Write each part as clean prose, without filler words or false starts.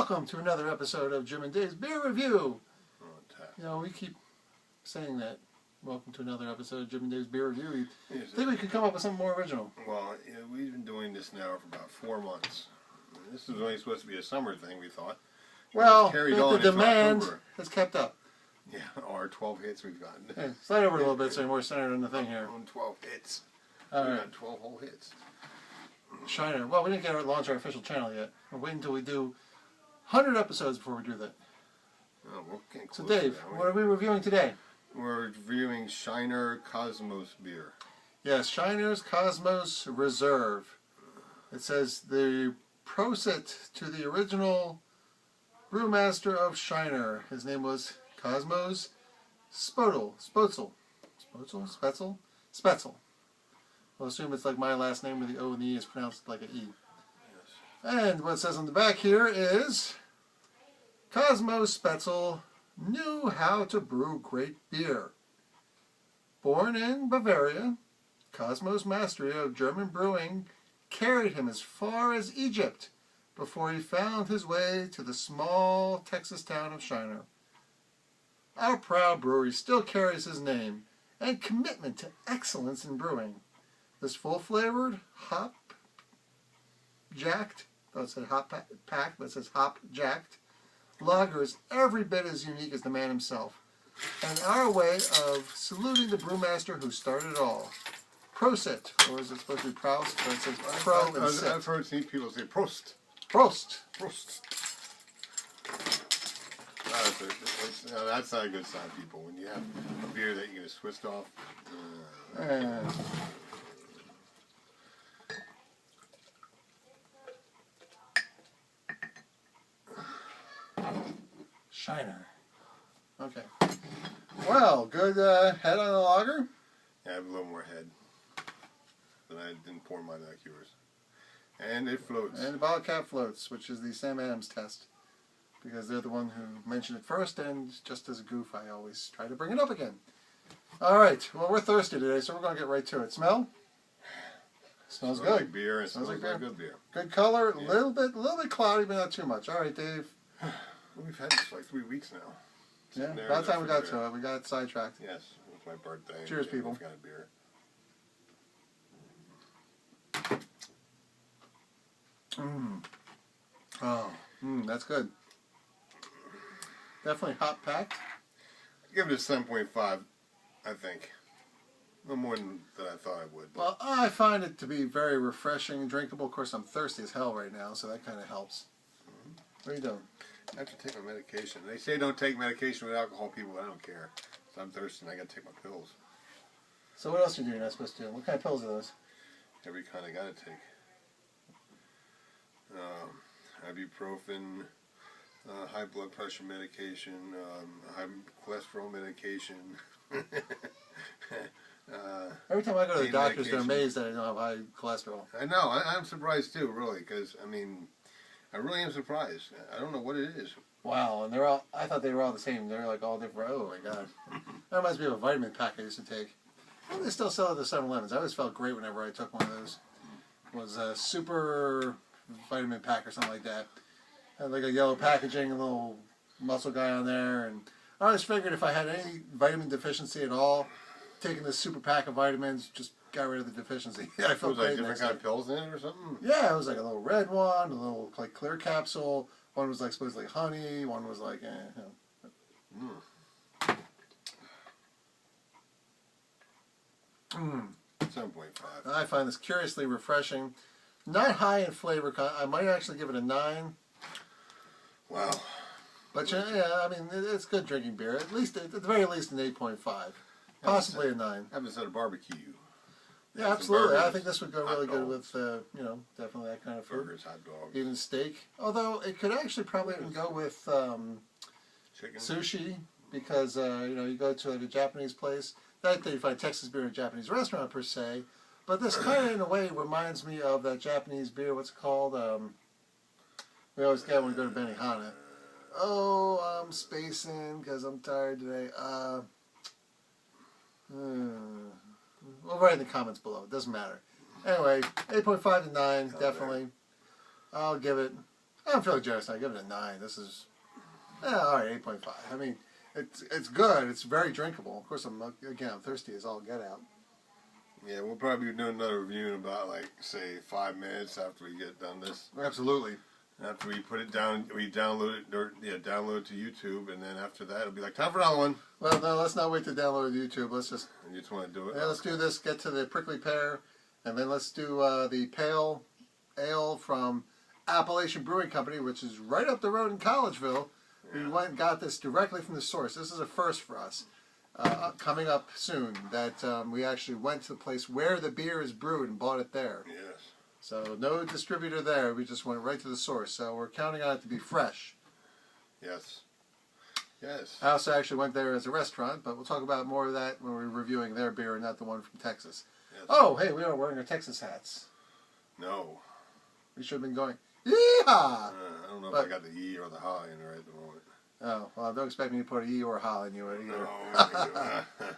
Welcome to another episode of Jim and Dave's Beer Review. You know, we keep saying that. Welcome to another episode of Jim and Dave's Beer Review. I think we could come up with something more original. Well, we've been doing this now for about 4 months. This is only supposed to be a summer thing, we thought. Well, the demand has kept up. Yeah, our 12 hits we've gotten. Hey, slide over a little bit so you're more centered on the thing here. On 12 hits. All right. We got 12 whole hits. Shiner. Well, we didn't launch our official channel yet. We're waiting until we do 100 episodes before we do that. Oh, we're getting so, close Dave, to that, what are we reviewing today? We're reviewing Shiner Kosmos beer. Yes, Shiner's Kosmos Reserve. It says the prosit to the original brewmaster of Shiner. His name was Kosmos Spoetzl. I'll assume it's like my last name where the O and the E is pronounced like an E. Yes. And what it says on the back here is Kosmos Spoetzl knew how to brew great beer. Born in Bavaria, Kosmos' mastery of German brewing carried him as far as Egypt before he found his way to the small Texas town of Shiner. Our proud brewery still carries his name and commitment to excellence in brewing. This full-flavored, hop-jacked, oh, it said hop-packed, but it says hop-jacked, lager is every bit as unique as the man himself, and our way of saluting the brewmaster who started it all. Prosit, or is it supposed to be Proust? But it says pro and sit. I've heard people say Prost. Prost. Prost. That's not a good sign, people. When you have a beer that you can twist off. Shiner. Okay. Well, good head on the lager. Yeah, I have a little more head. But I didn't pour mine like yours. And it floats. And the bottle cap floats, which is the Sam Adams test. Because they're the one who mentioned it first, and just as a goof, I always try to bring it up again. Alright, well, we're thirsty today, so we're going to get right to it. Smell? Smells good. Like beer. It smells like good beer. Good color, a little bit cloudy, but not too much. Alright, Dave. We've had this for like 3 weeks now. Yeah, by the time we got to it, we got sidetracked. Yes, it was my birthday. Cheers, people. We've got a beer. Oh, that's good. Definitely hot packed. Give it a 7.5, I think. No more than I thought I would. Well, I find it to be very refreshing and drinkable. Of course, I'm thirsty as hell right now, so that kind of helps. What are you doing? I have to take my medication. They say don't take medication with alcohol, people, but I don't care. So I'm thirsty and I got to take my pills. So what else are you doing? Not supposed to do? What kind of pills are those? Every kind I got to take. Ibuprofen, high blood pressure medication, high cholesterol medication. Every time I go to the doctors, they're amazed that I don't have high cholesterol. I know. I'm surprised too, really, because, I mean, I really am surprised. I don't know what it is. Wow, and I thought they were all the same. They're like all different. Oh my god. That reminds me of a vitamin pack I used to take. Well, they still sell it at the 7-Elevens. I always felt great whenever I took one of those. It was a super vitamin pack or something like that. Had like a yellow packaging, a little muscle guy on there, and I always figured if I had any vitamin deficiency at all, taking this super pack of vitamins just got rid of the deficiency. I felt great. Was like different kind of pills in it or something? Yeah, it was like a little red one, a little like clear capsule. One was like supposedly honey. One was like, 7.5. I find this curiously refreshing. Not high in flavor. I might actually give it a 9. Wow. But yeah, I mean, it's good drinking beer. At the very least, an 8.5. Possibly a 9. Haven't said a barbecue. Yeah, absolutely. I think this would go really good with, definitely that kind of food. Burgers, hot dogs. Even steak. Although, it could actually probably even go with chicken. Sushi. Because, you go to like a Japanese place. Not that you find Texas beer in a Japanese restaurant, per se. But this kind of, in a way, reminds me of that Japanese beer. What's it called? We always get when we go to Benihana. Oh, I'm spacing because I'm tired today. We'll write in the comments below. It doesn't matter. Anyway, 8.5 to 9, definitely. I'll give it I'm feeling generous. I give it a 9. This is, all right, 8.5. I mean, it's good. It's very drinkable. Of course, I'm thirsty as all get out. Yeah, we'll probably be doing another review in about, like, say, 5 minutes after we get done this. Absolutely. After we put it down, we download it, download it to YouTube, and then after that, it'll be like, time for another one. Well, no, let's not wait to download YouTube. Let's just... You just want to do it? Yeah, let's do this, get to the prickly pear, and then let's do the pale ale from Appalachian Brewing Company, which is right up the road in Collegeville. Yeah. We went and got this directly from the source. This is a first for us. Coming up soon, that we actually went to the place where the beer is brewed and bought it there. Yes. So no distributor there. We just went right to the source. So we're counting on it to be fresh. Yes. Yes. I also actually went there as a restaurant, but we'll talk about more of that when we're reviewing their beer and not the one from Texas. Yes. Oh, hey, we aren't wearing our Texas hats. No. We should have been going, yeehaw! I don't know if I got the E or the ha in there at the moment. Oh, well, don't expect me to put an E or a ha in you either. No,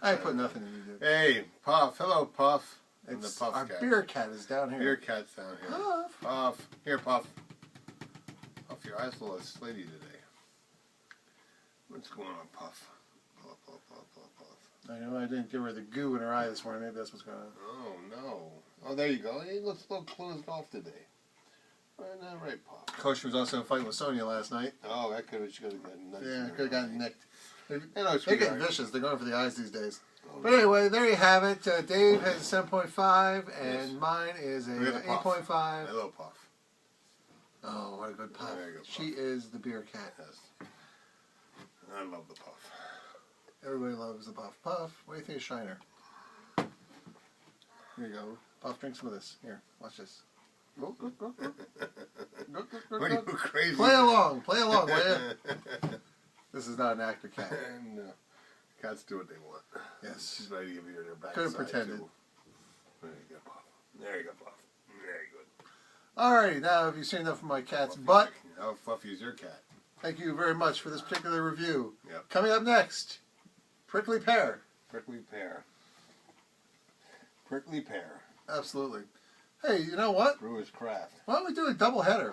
I ain't put nothing in you, dude. Hey, Puff. Hello, Puff. It's the Puff our cat. beer cat is down here. Beer cat's down here. Puff. Puff. Here, Puff. Puff, your eyes a little slitty today. What's going on, Puff? Puff, Puff, Puff, Puff, Puff. I know I didn't give her the goo in her eye this morning. Maybe that's what's going on. Oh, no. Oh, there you go. He looks a little closed off today. Right, Puff. Coach was also fighting with Sonia last night. Oh, that could have gotten nice. Yeah, could have gotten nicked. They're getting vicious. They're going for the eyes these days. Oh, but anyway, there you have it. Dave has a 7.5, and mine is a 8.5. Hello, Puff. Oh, what a good Puff. There you go, Puff. She is the beer cat. Yes. I love the Puff. Everybody loves the Puff. Puff, what do you think of Shiner? Here you go. Puff, drink some of this. Here, watch this. Go, go, go, go. Go, go, go, Are you crazy? Play along, will you? This is not an actor cat. No. Cats do what they want. Yes. She's ready to give you their backside. Could have pretended. Too. There you go, Puff. There you go, Puff. Very good. Alrighty, now have you seen enough of my cat's butt? How fluffy is your cat? Thank you very much for this particular review. Yep. Coming up next, Prickly Pear. Prickly Pear. Prickly Pear. Absolutely. Hey, you know what? Brewer's Craft. Why don't we do a double header?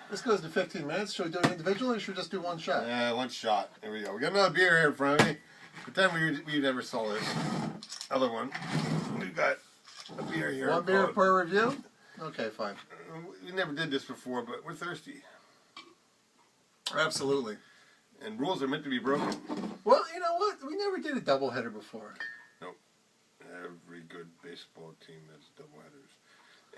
This goes to 15 minutes. Should we do it individually or should we just do one shot? Yeah, one shot. There we go. We got another beer here in front of me. Pretend we never saw this. Other one. We've got a beer here. One beer per review? Okay, fine. We never did this before, but we're thirsty. Absolutely. And rules are meant to be broken. Well, you know what? We never did a double header before. Nope. Every good baseball team has double headers.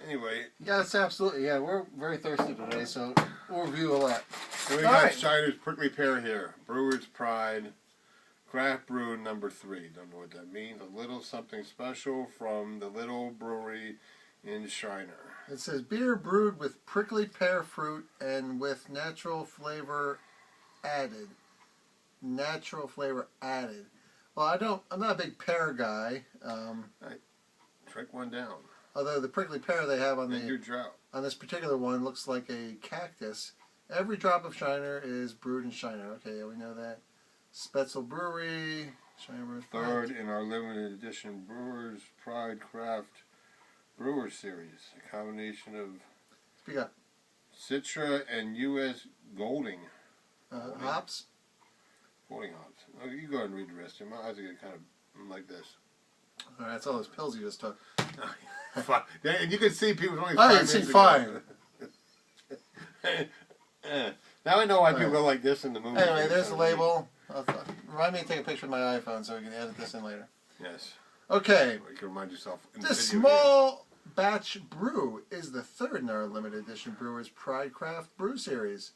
Anyway. Yes, absolutely. Yeah, we're very thirsty today, so we'll review a lot. And we got Shiner's Prickly Pear here. Brewer's Pride. Craft Brew number 3. Don't know what that means. A little something special from the little brewery in Shiner. It says beer brewed with prickly pear fruit and with natural flavor added. Natural flavor added. Well, I'm not a big pear guy. Right. Trick one down. Although the prickly pear they have on this particular one looks like a cactus. Every drop of Shiner is brewed in Shiner. Okay, yeah, we know that. Spoetzl Brewery. Shiner Third in our limited edition Brewer's Pride Craft Brewer Series. A combination of Speak up. Citra and U.S. Golding. Hops? Golding hops. Oh, you go ahead and read the rest here. My eyes are getting kind of like this. All right, that's all those pills you just took. Yeah, and you can see people only 5 I minutes can see ago. fine. Now I know why people go like this in the movie. Anyway, there's the label. Remind me to take a picture with my iPhone so we can edit this in later. Yes. Okay. You can remind yourself. This small batch brew is the third in our limited edition Brewer's Pride Craft Brew Series.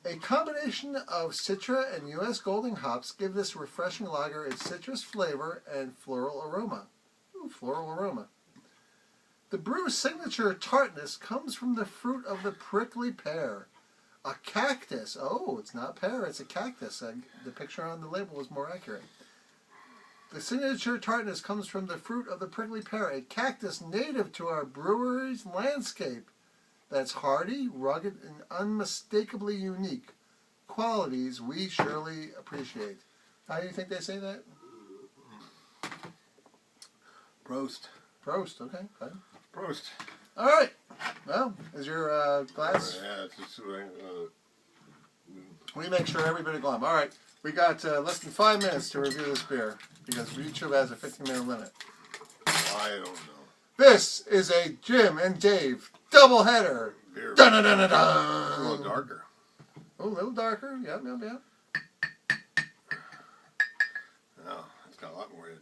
A combination of Citra and U.S. Golding hops give this refreshing lager its citrus flavor and floral aroma. Ooh, floral aroma. The brew's signature tartness comes from the fruit of the prickly pear. A cactus. Oh, it's not pear, it's a cactus. The picture on the label is more accurate. The signature tartness comes from the fruit of the prickly pear, a cactus native to our brewery's landscape. That's hardy, rugged, and unmistakably unique. Qualities we surely appreciate. How do you think they say that? Prost. Prost, okay, fine. Prost. All right. Well, is your glass? Yeah, it's just We make sure every bit of glum. All right, we got less than 5 minutes to review this beer because YouTube has a 15-minute limit. I don't know. This is a Jim and Dave doubleheader. Beer. Dun dun dun dun It's a dun. little darker. Oh, a little darker. Yep. No, it's got a lot more in it.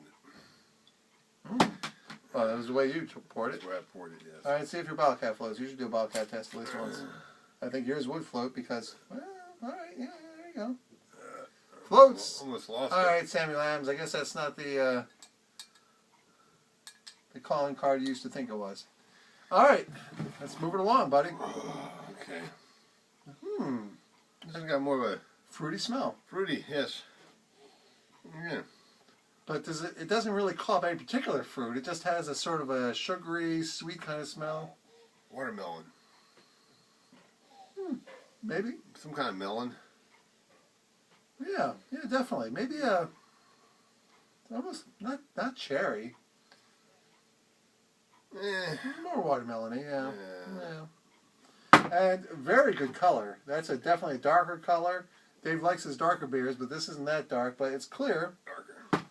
Oh, that was the way you poured it. That's the way I poured it, yes. All right, see if your bottle cap floats. You should do a bottle cap test at least once. I think yours would float because, well, all right, yeah, there you go. Floats. Almost lost All it. right, Sammy Lambs. I guess that's not the calling card you used to think it was. All right, let's move it along, buddy. Okay. This has got more of a Fruity smell. fruity, yes. Yeah. But it doesn't really call up any particular fruit. It just has a sort of a sugary, sweet kind of smell. Watermelon. Maybe. Some kind of melon. Yeah, definitely. Maybe almost not cherry. More watermelon-y, yeah. And very good color. That's definitely a darker color. Dave likes his darker beers, but this isn't that dark, but it's clear. Darker.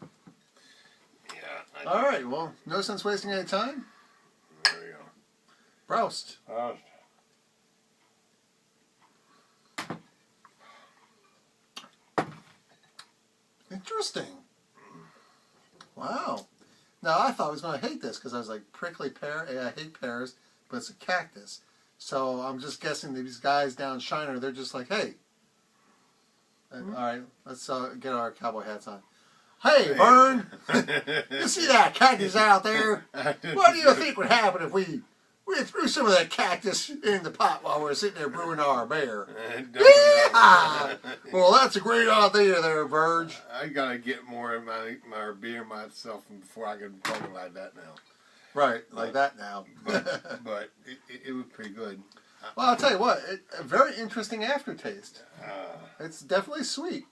Yeah. All right, well, no sense wasting any time. There we go. Proust. Proust. Interesting. Wow. Now, I thought I was going to hate this because I was like, prickly pear. Yeah, I hate pears, but it's a cactus. So I'm just guessing these guys down Shiner, they're just like, hey. All right, let's get our cowboy hats on. Hey, Vern, you see that cactus out there? What do you think would happen if we threw some of that cactus in the pot while we're sitting there brewing our beer? Yeah! Well, that's a great idea there, Verge. I gotta get more of my beer myself before I can talk about that now. Right, like that now. But it was pretty good. Well, I'll tell you what, a very interesting aftertaste. It's definitely sweet.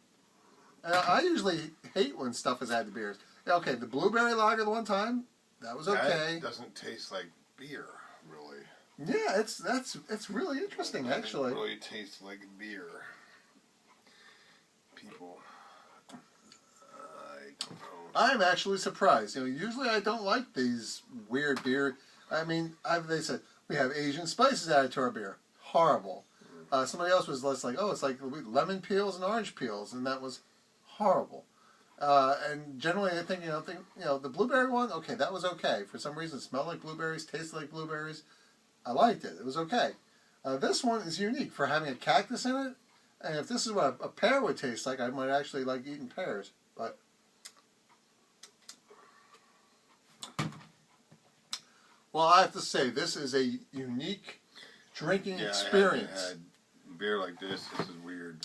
I usually hate when stuff is added to beers. Okay, the blueberry lager the one time, that was okay. That doesn't taste like beer, really. Yeah, it's really interesting, actually. It really tastes like beer. People, I don't know. I'm actually surprised. Usually I don't like these weird beer. I mean, they said we have Asian spices added to our beer. Horrible. Somebody else was less like, oh, it's like lemon peels and orange peels, and that was horrible. And generally, I think the blueberry one. Okay, that was okay. For some reason, it smelled like blueberries, tasted like blueberries. I liked it. It was okay. This one is unique for having a cactus in it. And if this is what a pear would taste like, I might actually like eating pears. But well, I have to say, this is a unique drinking experience. I haven't had beer like this. This is weird.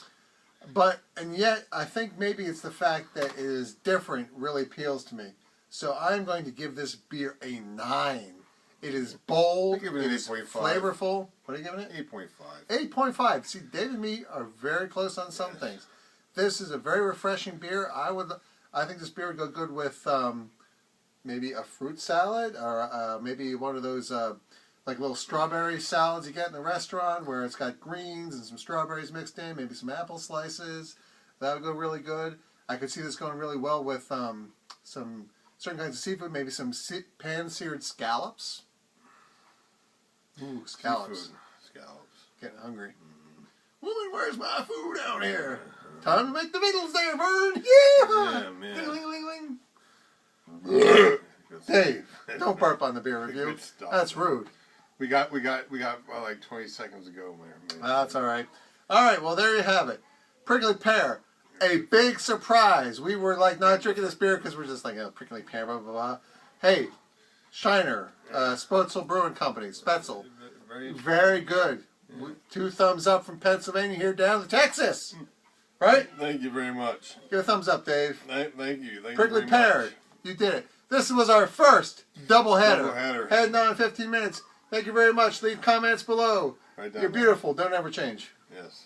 And yet, I think maybe it's the fact that it is different really appeals to me. So I'm going to give this beer a 9. It is bold. It is 8.5. Flavorful. What are you giving it? 8.5. 8.5. See, Dave and me are very close on some things. This is a very refreshing beer. I think this beer would go good with maybe a fruit salad or maybe one of those like little strawberry salads you get in the restaurant where it's got greens and some strawberries mixed in, maybe some apple slices. That would go really good. I could see this going really well with some certain kinds of seafood, maybe some pan-seared scallops. Ooh, scallops. Seafood. Scallops. Getting hungry. Woman, where's my food down here? Time to make the victuals there, Vern. Yeah! Man. Ding-a-ling-a-ling. Dave, don't burp on the beer review. Good stuff. That's rude. We got like 20 seconds ago, man. That's all right. All right, well, there you have it. Prickly Pear. A big surprise. We were like not drinking this beer because we're just like, oh, Prickly Pear, blah, blah, blah. Hey, Shiner, Spoetzl Brewing Company, Spoetzl. Very good. Yeah. 2 thumbs up from Pennsylvania here down to Texas. Right? Thank you very much. Give a thumbs up, Dave. Thank you. Prickly Pear. You did it. This was our first doubleheader. Heading on 15 minutes. Thank you very much. Leave comments below. Right down You're beautiful. Don't ever change. Yes.